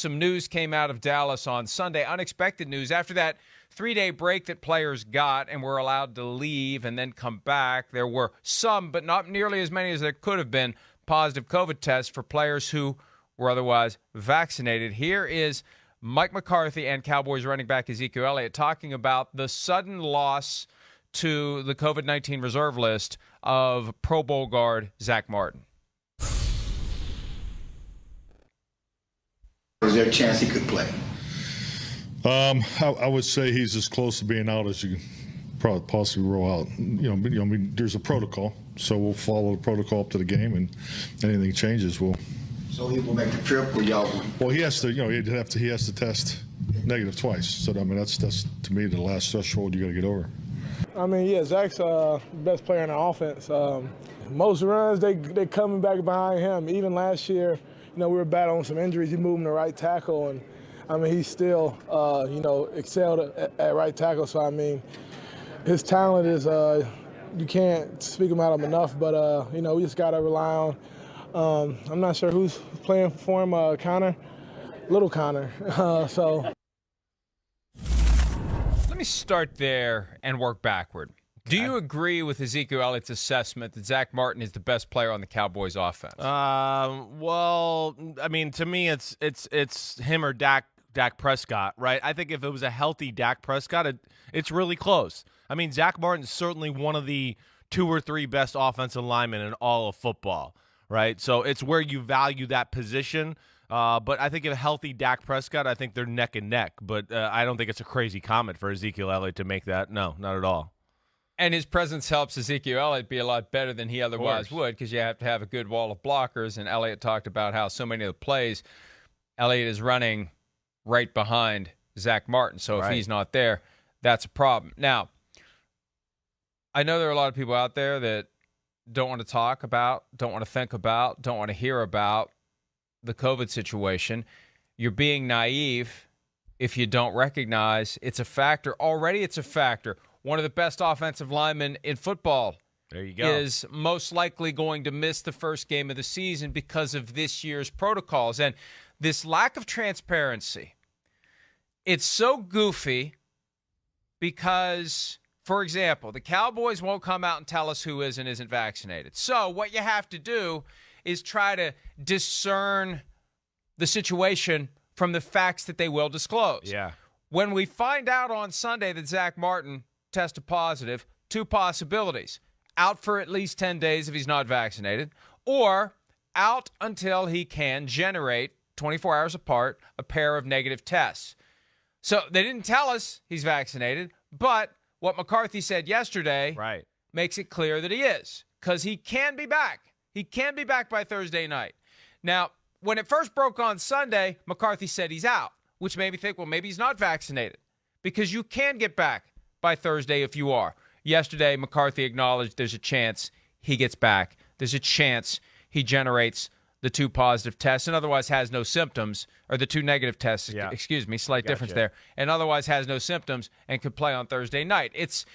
some news came out of Dallas on Sunday, unexpected news. After that 3-day break that players got and were allowed to leave and then come back, there were some, but not nearly as many as there could have been, positive COVID tests for players who were otherwise vaccinated. Here is Mike McCarthy and Cowboys running back Ezekiel Elliott talking about the sudden loss to the COVID-19 reserve list of Pro Bowl guard Zack Martin. Is there a chance he could play? I would say he's as close to being out as you can probably possibly roll out. There's a protocol, so we'll follow the protocol up to the game, and anything changes, we'll. So he will make the trip, or y'all will? Well, he has to. He has to test negative twice. So that's to me the last threshold you got to get over. Zach's the best player in the offense. Most runs they coming back behind him. Even last year, we were battling some injuries. He moved to right tackle, and he still excelled at right tackle. So his talent is you can't speak him out of enough. But we just got to rely on. I'm not sure who's playing for him. Little Connor. Let me start there and work backward. Do you agree with Ezekiel Elliott's assessment that Zack Martin is the best player on the Cowboys offense? Well, to me, it's him or Dak Prescott, right? I think if it was a healthy Dak Prescott, it's really close. Zack Martin's certainly one of the 2 or 3 best offensive linemen in all of football, right? So it's where you value that position. But I think a healthy Dak Prescott, I think they're neck and neck. But I don't think it's a crazy comment for Ezekiel Elliott to make that. No, not at all. And his presence helps Ezekiel Elliott be a lot better than he otherwise would, because you have to have a good wall of blockers. And Elliott talked about how so many of the plays, Elliott is running right behind Zack Martin. So if he's not there, that's a problem. Now, I know there are a lot of people out there that don't want to talk about, don't want to think about, don't want to hear about the COVID situation. You're being naive if you don't recognize it's a factor. Already it's a factor. One of the best offensive linemen in football is most likely going to miss the first game of the season because of this year's protocols. And this lack of transparency, it's so goofy because, for example, the Cowboys won't come out and tell us who is and isn't vaccinated. So what you have to do is try to discern the situation from the facts that they will disclose. Yeah. When we find out on Sunday that Zack Martin tested positive, 2 possibilities: out for at least 10 days if he's not vaccinated, or out until he can generate 24 hours apart a pair of negative tests. So they didn't tell us he's vaccinated, but what McCarthy said yesterday makes it clear that he is, because he can be back. He can be back by Thursday night. Now, when it first broke on Sunday, McCarthy said he's out, which made me think, well, maybe he's not vaccinated, because you can get back by Thursday if you are. Yesterday, McCarthy acknowledged there's a chance he gets back. There's a chance he generates the 2 positive tests and otherwise has no symptoms, or the 2 negative tests, slight difference there, and otherwise has no symptoms and could play on Thursday night. It's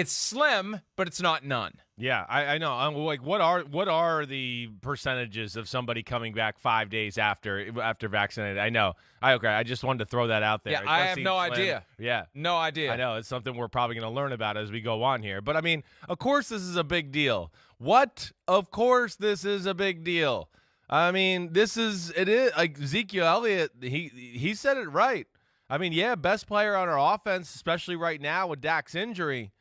slim, but it's not none. Yeah, I know. I'm like, what are the percentages of somebody coming back 5 days after vaccinated? I know. I just wanted to throw that out there. Yeah, I have no idea. Yeah. No idea. I know. It's something we're probably going to learn about as we go on here. But, of course this is a big deal. What? Of course this is a big deal. It is like Ezekiel Elliott, he said it right. Best player on our offense, especially right now with Dak's injury.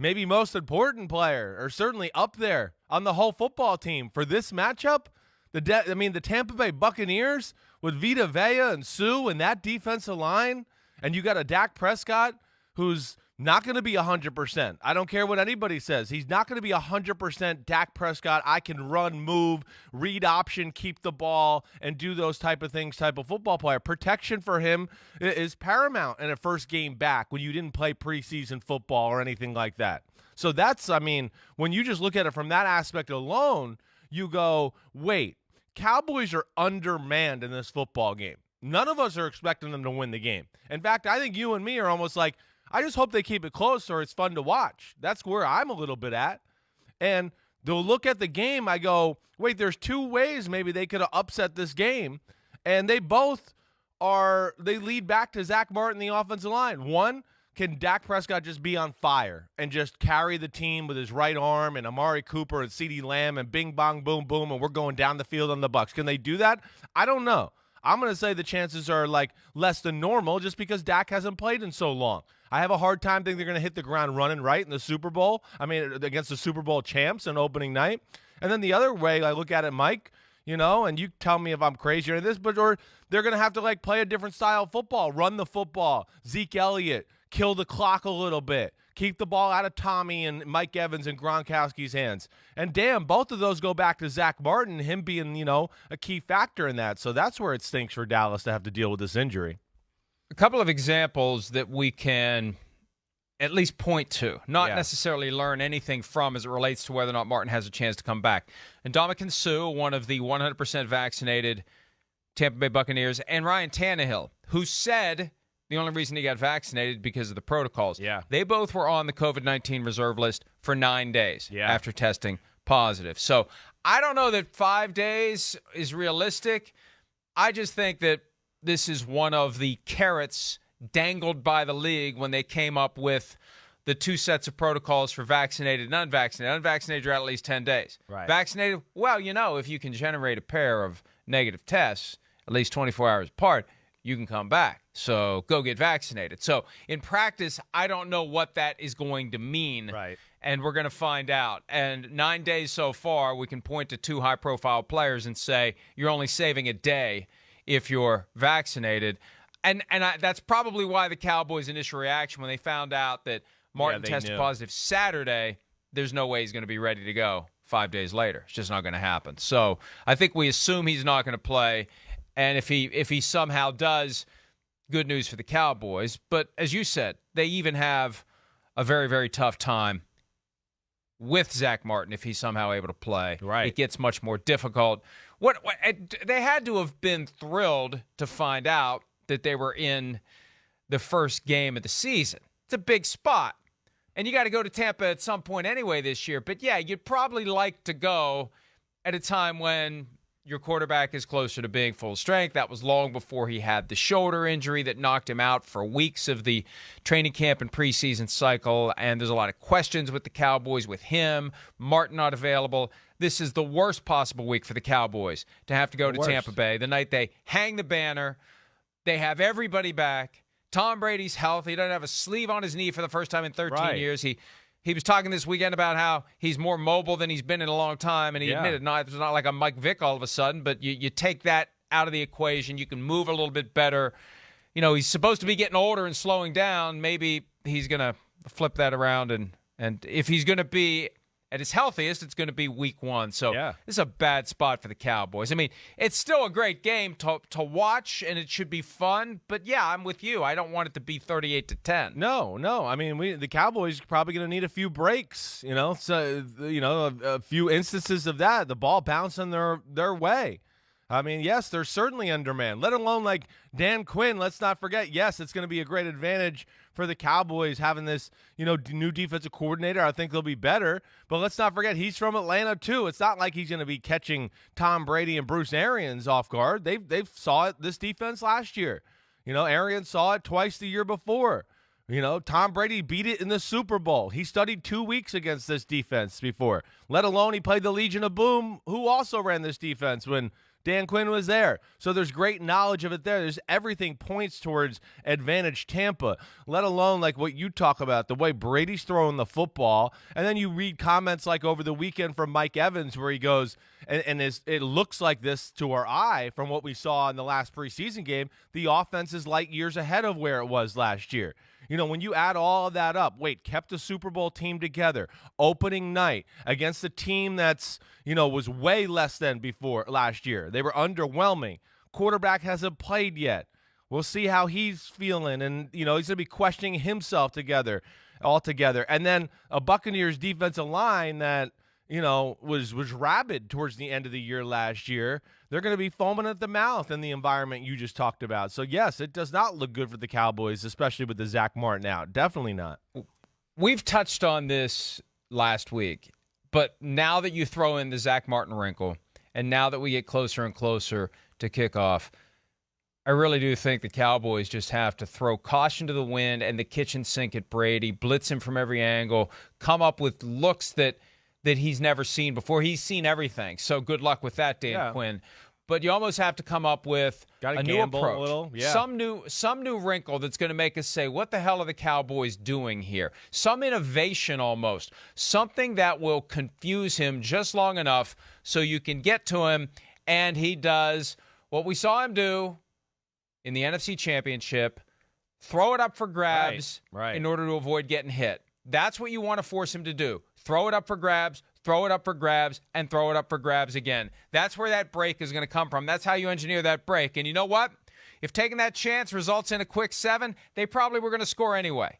Maybe most important player, or certainly up there on the whole football team for this matchup. The Tampa Bay Buccaneers with Vita Vea and Sue and that defensive line, and you got a Dak Prescott who's not going to be 100%. I don't care what anybody says. He's not going to be 100% Dak Prescott. I can run, move, read option, keep the ball, and do those type of things type of football player. Protection for him is paramount in a first game back when you didn't play preseason football or anything like that. So that's, when you just look at it from that aspect alone, you go, wait, Cowboys are undermanned in this football game. None of us are expecting them to win the game. In fact, I think you and me are almost like, I just hope they keep it close or it's fun to watch. That's where I'm a little bit at. And they'll look at the game, I go, wait, there's 2 ways maybe they could have upset this game. And they both they lead back to Zack Martin, the offensive line. One, can Dak Prescott just be on fire and just carry the team with his right arm and Amari Cooper and CeeDee Lamb and bing, bong, boom, boom, and we're going down the field on the Bucs? Can they do that? I don't know. I'm going to say the chances are like less than normal just because Dak hasn't played in so long. I have a hard time thinking they're going to hit the ground running right in the Super Bowl. I mean, against the Super Bowl champs on opening night. And then the other way I look at it, Mike, and you tell me if I'm crazy or this, or they're going to have to like play a different style of football, run the football, Zeke Elliott, kill the clock a little bit, keep the ball out of Tommy and Mike Evans and Gronkowski's hands. And damn, both of those go back to Zack Martin, him being, a key factor in that. So that's where it stinks for Dallas to have to deal with this injury. A couple of examples that we can at least point to, not necessarily learn anything from as it relates to whether or not Martin has a chance to come back. And Ndamukong Suh, one of the 100% vaccinated Tampa Bay Buccaneers, and Ryan Tannehill, who said the only reason he got vaccinated because of the protocols. Yeah. They both were on the COVID-19 reserve list for 9 days after testing positive. So I don't know that 5 days is realistic. I just think that this is one of the carrots dangled by the league when they came up with the two sets of protocols for vaccinated and unvaccinated. Unvaccinated, you're out at least 10 days. Right. Vaccinated, well, if you can generate a pair of negative tests at least 24 hours apart, you can come back. So go get vaccinated. So in practice, I don't know what that is going to mean. Right. And we're going to find out. And 9 days so far, we can point to two high-profile players and say you're only saving a day if you're vaccinated. And that's probably why the Cowboys' initial reaction when they found out that Martin tested positive Saturday, there's no way he's going to be ready to go 5 days later. It's just not going to happen. So I think we assume he's not going to play. And if he somehow does, good news for the Cowboys. But as you said, they even have a very, very tough time with Zack Martin if he's somehow able to play. Right. It gets much more difficult. What they had to have been thrilled to find out that they were in the first game of the season. It's a big spot. And you got to go to Tampa at some point anyway this year. But, yeah, you'd probably like to go at a time when your quarterback is closer to being full strength. That was long before he had the shoulder injury that knocked him out for weeks of the training camp and preseason cycle. And there's a lot of questions with the Cowboys with him. Martin not available. This is the worst possible week for the Cowboys to have to go to Tampa Bay the night they hang the banner. They have everybody back. Tom Brady's healthy. He doesn't have a sleeve on his knee for the first time in 13 years. He was talking this weekend about how he's more mobile than he's been in a long time, and he admitted it's not like a Mike Vick all of a sudden, but you take that out of the equation. You can move a little bit better. He's supposed to be getting older and slowing down. Maybe he's going to flip that around, and if he's going to be at his healthiest, it's going to be week one. So this is a bad spot for the Cowboys. I mean, it's still a great game to watch, and it should be fun. But, I'm with you. I don't want it to be 38-10. No. I mean, the Cowboys are probably going to need a few breaks, So, a few instances of that, the ball bouncing their way. I mean, yes, they're certainly undermanned, let alone like Dan Quinn. Let's not forget, yes, it's going to be a great advantage for the Cowboys having this, new defensive coordinator. I think they'll be better. But let's not forget, he's from Atlanta, too. It's not like he's going to be catching Tom Brady and Bruce Arians off guard. They've saw it, this defense last year. Arians saw it twice the year before. Tom Brady beat it in the Super Bowl. He studied 2 weeks against this defense before, let alone he played the Legion of Boom, who also ran this defense when Dan Quinn was there. So there's great knowledge of it there. There's everything points towards advantage Tampa, let alone like what you talk about, the way Brady's throwing the football. And then you read comments like over the weekend from Mike Evans where he goes, and it looks like this to our eye from what we saw in the last preseason game, the offense is light years ahead of where it was last year. When you add all of that up, kept the Super Bowl team together, opening night against a team that's, was way less than before last year. They were underwhelming. Quarterback hasn't played yet. We'll see how he's feeling, and, he's going to be questioning himself altogether. And then a Buccaneers defensive line that, was rabid towards the end of the year last year. They're going to be foaming at the mouth in the environment you just talked about. So, yes, it does not look good for the Cowboys, especially with the Zack Martin out. Definitely not. We've touched on this last week, but now that you throw in the Zack Martin wrinkle, and now that we get closer and closer to kickoff, I really do think the Cowboys just have to throw caution to the wind and the kitchen sink at Brady, blitz him from every angle, come up with looks that he's never seen before. He's seen everything. So good luck with that, Dan Quinn. But you almost have to come up with a new approach, a little. Yeah. some new wrinkle that's going to make us say, what the hell are the Cowboys doing here? Some innovation almost, something that will confuse him just long enough so you can get to him, and he does what we saw him do in the NFC Championship, throw it up for grabs in order to avoid getting hit. That's what you want to force him to do. Throw it up for grabs, throw it up for grabs, and throw it up for grabs again. That's where that break is going to come from. That's how you engineer that break. And you know what? If taking that chance results in a quick 7, they probably were going to score anyway.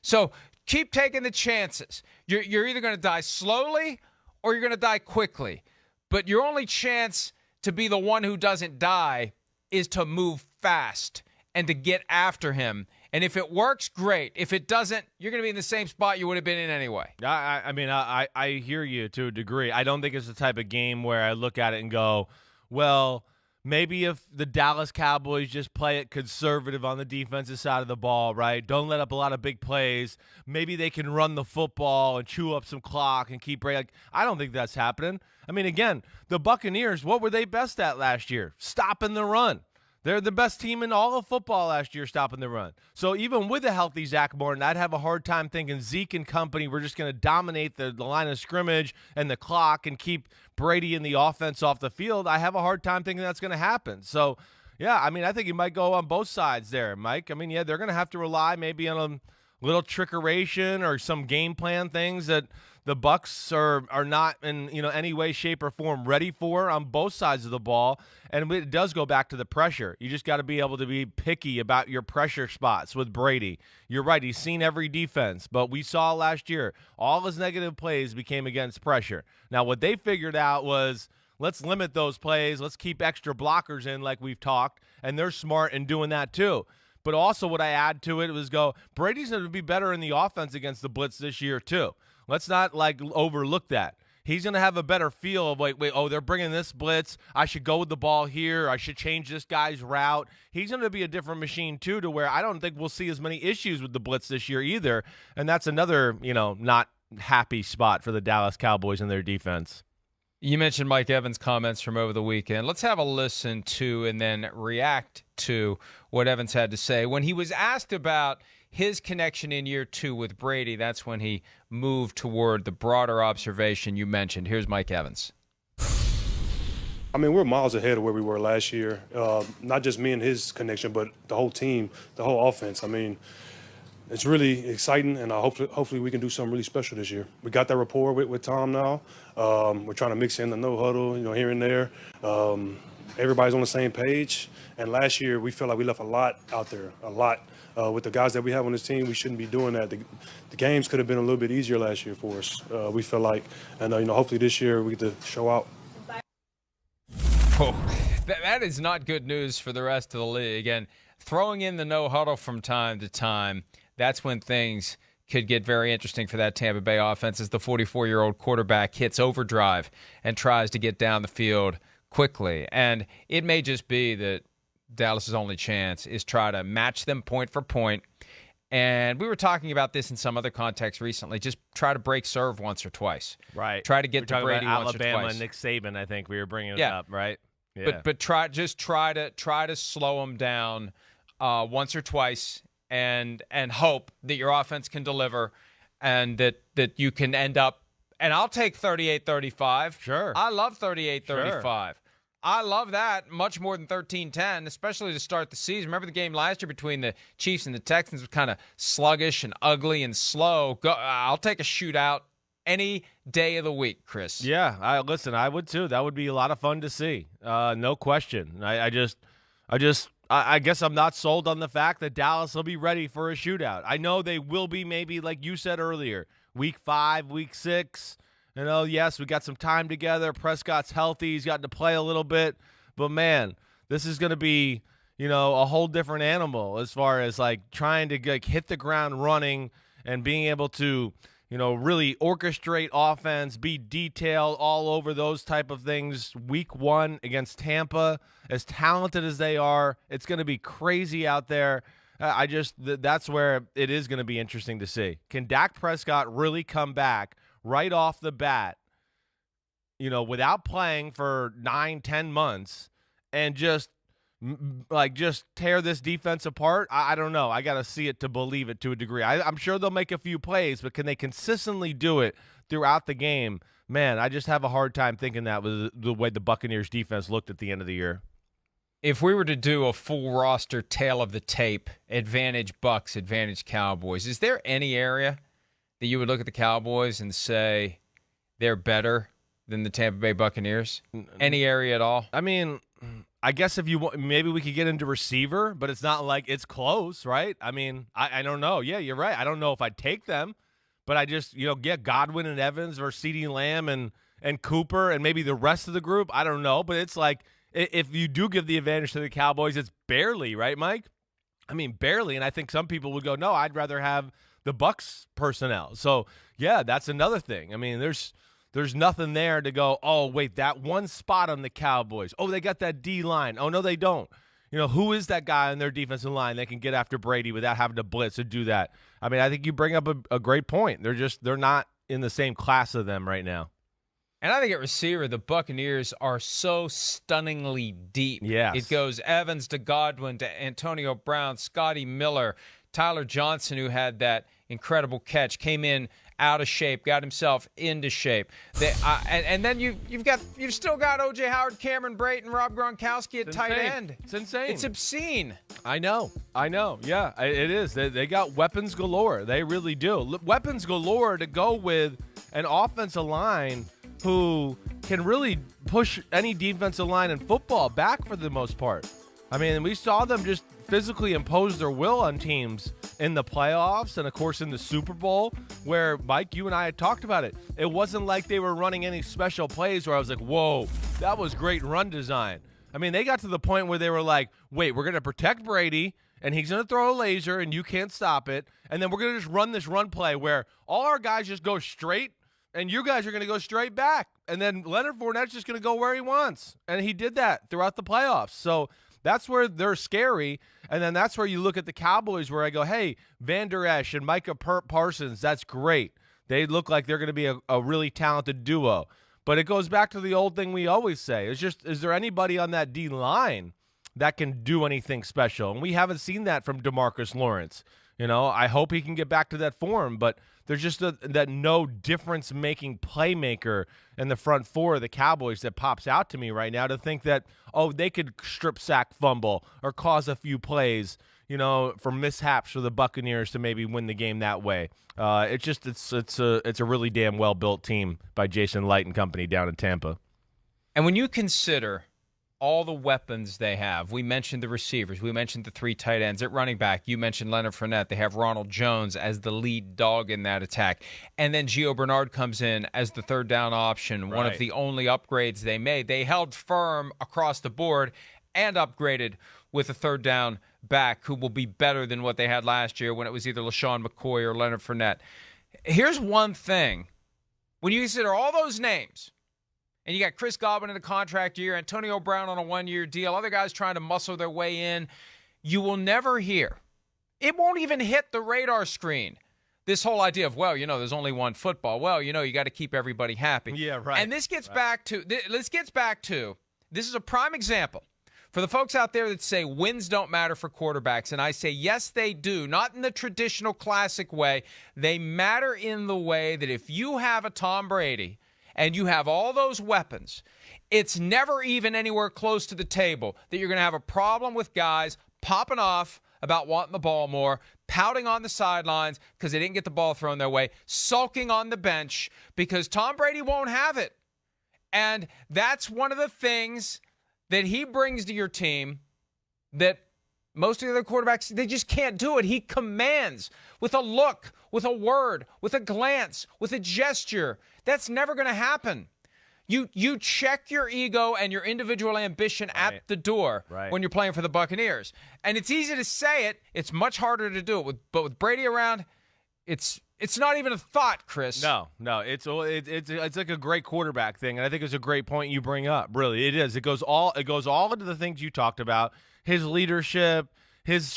So keep taking the chances. You're either going to die slowly or you're going to die quickly. But your only chance to be the one who doesn't die is to move fast and to get after him. And if it works, great. If it doesn't, you're going to be in the same spot you would have been in anyway. I hear you to a degree. I don't think it's the type of game where I look at it and go, well, maybe if the Dallas Cowboys just play it conservative on the defensive side of the ball, right? Don't let up a lot of big plays. Maybe they can run the football and chew up some clock and keep Brady. I don't think that's happening. I mean, again, the Buccaneers, what were they best at last year? Stopping the run. They're the best team in all of football last year stopping the run. So even with a healthy Zack Martin, I'd have a hard time thinking Zeke and company were just going to dominate the line of scrimmage and the clock and keep Brady and the offense off the field. I have a hard time thinking that's going to happen. So, yeah, I mean, I think you might go on both sides there, Mike. I mean, yeah, they're going to have to rely maybe on a little trickeration or some game plan things that the Bucs are not in any way, shape, or form ready for on both sides of the ball. And it does go back to the pressure. You just got to be able to be picky about your pressure spots with Brady. You're right. He's seen every defense. But we saw last year, all his negative plays became against pressure. Now, what they figured out was, let's limit those plays. Let's keep extra blockers in like we've talked. And they're smart in doing that too. But also what I add to it was Brady's going to be better in the offense against the blitz this year too. Let's not overlook that. He's going to have a better feel of they're bringing this blitz. I should go with the ball here. I should change this guy's route. He's going to be a different machine too, to where I don't think we'll see as many issues with the blitz this year either. And that's another, not happy spot for the Dallas Cowboys and their defense. You mentioned Mike Evans' comments from over the weekend. Let's have a listen to and then react to what Evans had to say. When he was asked about his connection in year 2 with Brady, that's when he moved toward the broader observation you mentioned. Here's Mike Evans. I mean, we're miles ahead of where we were last year. Not just me and his connection, but the whole team, the whole offense. I mean, it's really exciting, and hopefully we can do something really special this year. We got that rapport with Tom now. We're trying to mix in the no huddle, here and there. Everybody's on the same page. And last year we felt like we left a lot out there, a lot. With the guys that we have on this team, we shouldn't be doing that. The games could have been a little bit easier last year for us. We feel like, and hopefully this year we get to show out. Oh, that is not good news for the rest of the league. And throwing in the no huddle from time to time, that's when things could get very interesting for that Tampa Bay offense as the 44-year-old quarterback hits overdrive and tries to get down the field quickly. And it may just be that Dallas's only chance is try to match them point for point. And we were talking about this in some other context recently. Just try to break serve once or twice. Right. Try to get to Brady once or twice. Alabama, Nick Saban, I think we were bringing it up, right? Yeah. But try to slow them down once or twice and hope that your offense can deliver and that you can end up. And I'll take 38-35. Sure. I love 38-35. Sure. I love that much more than 13-10, especially to start the season. Remember the game last year between the Chiefs and the Texans was kind of sluggish and ugly and slow. I'll take a shootout any day of the week, Chris. Yeah, I would too. That would be a lot of fun to see. No question. I guess I'm not sold on the fact that Dallas will be ready for a shootout. I know they will be, maybe like you said earlier, week 5, week 6. Yes, we got some time together. Prescott's healthy. He's gotten to play a little bit. But, man, this is going to be, a whole different animal as far as, trying to hit the ground running and being able to, really orchestrate offense, be detailed all over those type of things. Week 1 against Tampa, as talented as they are, it's going to be crazy out there. That's where it is going to be interesting to see. Can Dak Prescott really come back right off the bat, without playing for 9-10 months and just tear this defense apart? I don't know. I got to see it to believe it to a degree. I'm sure they'll make a few plays, but can they consistently do it throughout the game? Man, I just have a hard time thinking that was the way the Buccaneers defense looked at the end of the year. If we were to do a full roster tail of the tape, advantage Bucs, advantage Cowboys, is there any area that you would look at the Cowboys and say they're better than the Tampa Bay Buccaneers? Any area at all? I mean, I guess if you want, maybe we could get into receiver, but it's not like it's close, right? I mean, I don't know. Yeah, you're right. I don't know if I'd take them, but I just, get Godwin and Evans versus CeeDee Lamb and Cooper and maybe the rest of the group. I don't know, but it's like, if you do give the advantage to the Cowboys, it's barely, right, Mike? I mean, barely. And I think some people would go, no, I'd rather have the Bucs personnel. So, yeah, that's another thing. I mean, there's nothing there to go, oh, wait, that one spot on the Cowboys. Oh, they got that D-line. Oh, no, they don't. Who is that guy on their defensive line that can get after Brady without having to blitz or do that? I mean, I think you bring up a great point. They're not in the same class of them right now. And I think at receiver, the Buccaneers are so stunningly deep. Yes. It goes Evans to Godwin to Antonio Brown, Scotty Miller, Tyler Johnson, who had that incredible catch, came in out of shape, got himself into shape. And then you've still got O.J. Howard, Cameron Brayton, Rob Gronkowski at tight end. It's insane. It's obscene. I know. Yeah, it is. They got weapons galore. They really do. Weapons galore to go with an offensive line who can really push any defensive line in football back for the most part. I mean, we saw them just physically impose their will on teams in the playoffs and, of course, in the Super Bowl where, Mike, you and I had talked about it. It wasn't like they were running any special plays where I was like, whoa, that was great run design. I mean, they got to the point where they were like, wait, we're going to protect Brady, and he's going to throw a laser, and you can't stop it, and then we're going to just run this run play where all our guys just go straight, and you guys are going to go straight back. And then Leonard Fournette's just going to go where he wants. And he did that throughout the playoffs. So that's where they're scary. And then that's where you look at the Cowboys where I go, hey, Van Der Esch and Micah Parsons, that's great. They look like they're going to be a really talented duo. But it goes back to the old thing we always say. It's just, is there anybody on that D-line that can do anything special? And we haven't seen that from DeMarcus Lawrence. I hope he can get back to that form, but there's just that no difference-making playmaker in the front four of the Cowboys that pops out to me right now to think that, oh, they could strip sack fumble or cause a few plays, for mishaps for the Buccaneers to maybe win the game that way. It's a really damn well-built team by Jason Light and company down in Tampa. And when you consider all the weapons they have, we mentioned the receivers, we mentioned the 3 tight ends at running back, you mentioned Leonard Fournette, they have Ronald Jones as the lead dog in that attack, and then Gio Bernard comes in as the third down option, one of the only upgrades they made. They held firm across the board and upgraded with a third down back who will be better than what they had last year when it was either LaShawn McCoy or Leonard Fournette. Here's one thing. When you consider all those names, and you got Chris Godwin in a contract year, Antonio Brown on a 1-year deal, other guys trying to muscle their way in, you will never hear. It won't even hit the radar screen. This whole idea of, there's only one football. Well, you got to keep everybody happy. Yeah, right. And this gets back to, this is a prime example. For the folks out there that say wins don't matter for quarterbacks, and I say, yes, they do. Not in the traditional classic way. They matter in the way that if you have a Tom Brady and you have all those weapons, it's never even anywhere close to the table that you're going to have a problem with guys popping off about wanting the ball more, pouting on the sidelines because they didn't get the ball thrown their way, sulking on the bench because Tom Brady won't have it. And that's one of the things that he brings to your team that most of the other quarterbacks, they just can't do it. He commands with a look, with a word, with a glance, with a gesture. That's never going to happen. You check your ego and your individual ambition at the door when you're playing for the Buccaneers. And it's easy to say it. It's much harder to do it. But with Brady around, It's not even a thought, Chris. No, it's like a great quarterback thing, and I think it's a great point you bring up. Really, it is. It goes all into the things you talked about: his leadership, his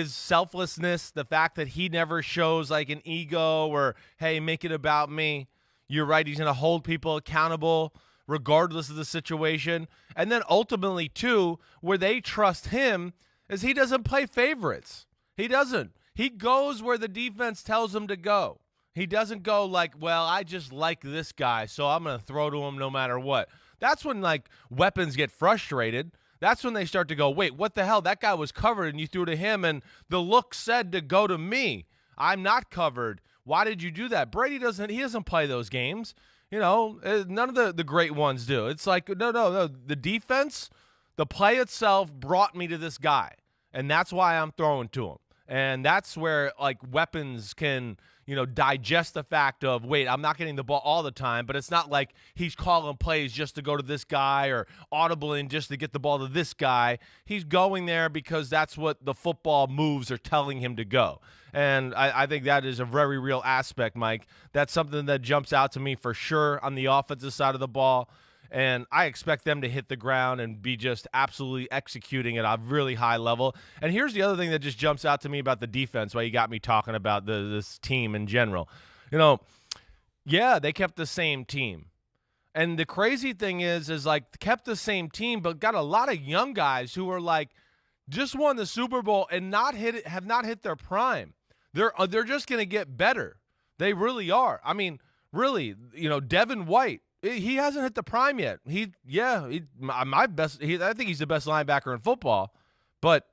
selflessness, the fact that he never shows like an ego or hey, make it about me. You're right. He's going to hold people accountable regardless of the situation, and then ultimately too, where they trust him is he doesn't play favorites. He doesn't. He goes where the defense tells him to go. He doesn't go like, well, I just like this guy, so I'm going to throw to him no matter what. That's when, like, weapons get frustrated. That's when they start to go, wait, what the hell? That guy was covered, and you threw to him, and the look said to go to me. I'm not covered. Why did you do that? Brady doesn't play those games. None of the great ones do. It's like, no. The defense, the play itself brought me to this guy, and that's why I'm throwing to him. And that's where, like, weapons can, digest the fact of, wait, I'm not getting the ball all the time, but it's not like he's calling plays just to go to this guy or audibling just to get the ball to this guy. He's going there because that's what the football moves are telling him to go. And I think that is a very real aspect, Mike. That's something that jumps out to me for sure on the offensive side of the ball. And I expect them to hit the ground and be just absolutely executing at a really high level. And here's the other thing that just jumps out to me about the defense, why you got me talking about this team in general. Yeah, they kept the same team. And the crazy thing is like, kept the same team, but got a lot of young guys who are like, just won the Super Bowl and have not hit their prime. They're just going to get better. They really are. I mean, really, Devin White, he hasn't hit the prime yet. I think he's the best linebacker in football, but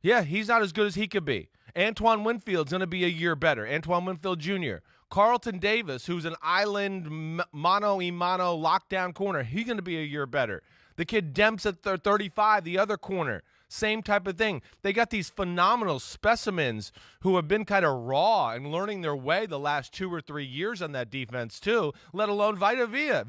yeah, he's not as good as he could be. Antoine Winfield's going to be a year better. Antoine Winfield Jr. Carlton Davis, who's an island mano-a-mano lockdown corner, he's going to be a year better. The kid Demps at 35, the other corner, same type of thing. They got these phenomenal specimens who have been kind of raw and learning their way the last 2 or 3 years on that defense too, let alone Vita Vea.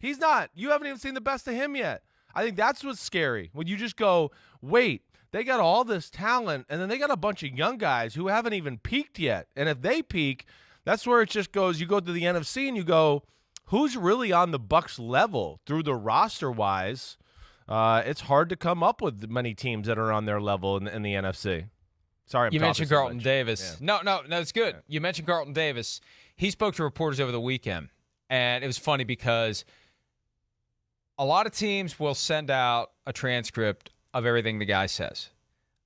He's not. You haven't even seen the best of him yet. I think that's what's scary. When you just go, wait, they got all this talent, and then they got a bunch of young guys who haven't even peaked yet. And if they peak, that's where it just goes. You go to the NFC and you go, who's really on the Bucs level through the roster-wise? It's hard to come up with many teams that are on their level in the NFC. Sorry, you mentioned Carlton Davis. Yeah. No, it's good. Yeah. You mentioned Carlton Davis. He spoke to reporters over the weekend, and it was funny because a lot of teams will send out a transcript of everything the guy says.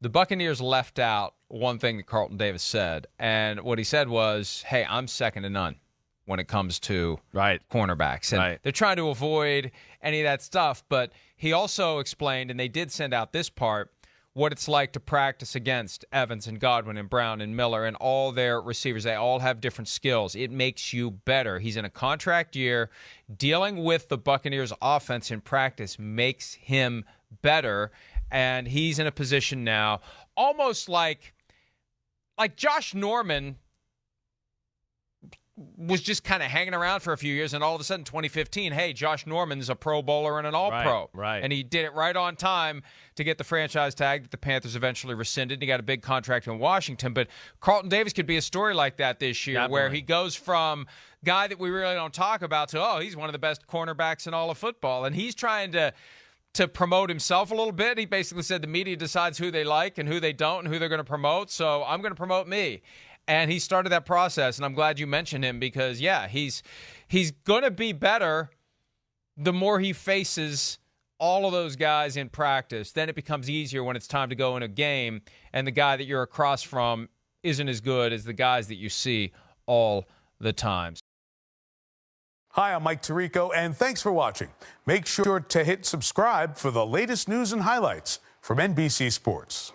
The Buccaneers left out one thing that Carlton Davis said, and what he said was, hey, I'm second to none when it comes to cornerbacks. And they're trying to avoid any of that stuff, but he also explained, and they did send out this part, what it's like to practice against Evans and Godwin and Brown and Miller and all their receivers. They all have different skills. It makes you better. He's in a contract year. Dealing with the Buccaneers offense in practice makes him better, and he's in a position now almost like Josh Norman was just kind of hanging around for a few years, and all of a sudden, 2015, hey, Josh Norman's a Pro Bowler and an All-Pro. Right. And he did it right on time to get the franchise tag that the Panthers eventually rescinded. He got a big contract in Washington. But Carlton Davis could be a story like that this year, where he goes from guy that we really don't talk about to, he's one of the best cornerbacks in all of football. And he's trying to promote himself a little bit. He basically said the media decides who they like and who they don't and who they're going to promote, so I'm going to promote me. And he started that process, and I'm glad you mentioned him because, yeah, he's going to be better the more he faces all of those guys in practice. Then it becomes easier when it's time to go in a game, and the guy that you're across from isn't as good as the guys that you see all the time. Hi, I'm Mike Tirico, and thanks for watching. Make sure to hit subscribe for the latest news and highlights from NBC Sports.